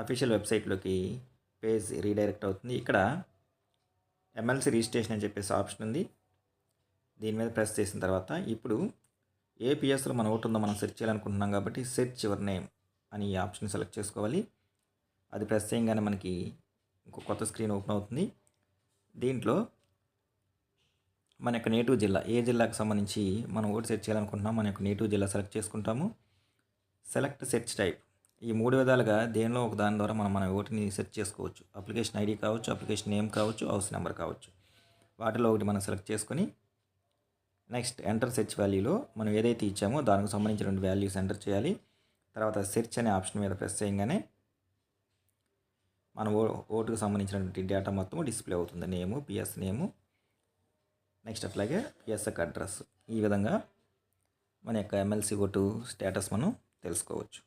Official వెబ్సైట్లోకి page redirect అవుతుంది. ఇక్కడ ఎమ్ఎల్సీ రిజిస్ట్రేషన్ అని చెప్పేసి ఆప్షన్ ఉంది. దీని మీద ప్రెస్ చేసిన తర్వాత ఇప్పుడు ఏ పిఎస్లో మన ఓటు ఉందో మనం సెర్చ్ చేయాలనుకుంటున్నాం కాబట్టి సెర్చ్ యువర్ నేమ్ అని ఈ ఆప్షన్ సెలెక్ట్ చేసుకోవాలి. అది ప్రెస్ చేయగానే మనకి ఇంకో కొత్త స్క్రీన్ ఓపెన్ అవుతుంది. దీంట్లో మన యొక్క నేటివ్ జిల్లా, ఏ జిల్లాకు సంబంధించి మనం ఓటు సెర్చ్ చేయాలనుకుంటున్నాం మన యొక్క నేటివ్ జిల్లా సెలెక్ట్ చేసుకుంటాము. సెలెక్ట్ సెర్చ్ టైప్, ఈ 3 విధాలుగా దేనిలో ఒక దాని ద్వారా మనం మన ఓటుని సెర్చ్ చేసుకోవచ్చు. అప్లికేషన్ ఐడి కావచ్చు, అప్లికేషన్ నేమ్ కావచ్చు, హౌస్ నెంబర్ కావచ్చు. వాటిలో ఒకటి మనం సెలెక్ట్ చేసుకొని నెక్స్ట్ ఎంటర్ సెర్చ్ వాల్యూలో మనం ఏదైతే ఇచ్చామో దానికి సంబంధించిన వాల్యూస్ ఎంటర్ చేయాలి. తర్వాత సెర్చ్ అనే ఆప్షన్ మీద ప్రెస్ చేయగానే మన ఓటుకు సంబంధించినటువంటి డేటా మొత్తం డిస్ప్లే అవుతుంది. నేము, పిఎస్ నేము, నెక్స్ట్ అట్లాగే పిఎస్ఎక్ అడ్రస్. ఈ విధంగా మన యొక్క ఎమ్మెల్సీ ఓటు స్టేటస్ మనం తెలుసుకోవచ్చు.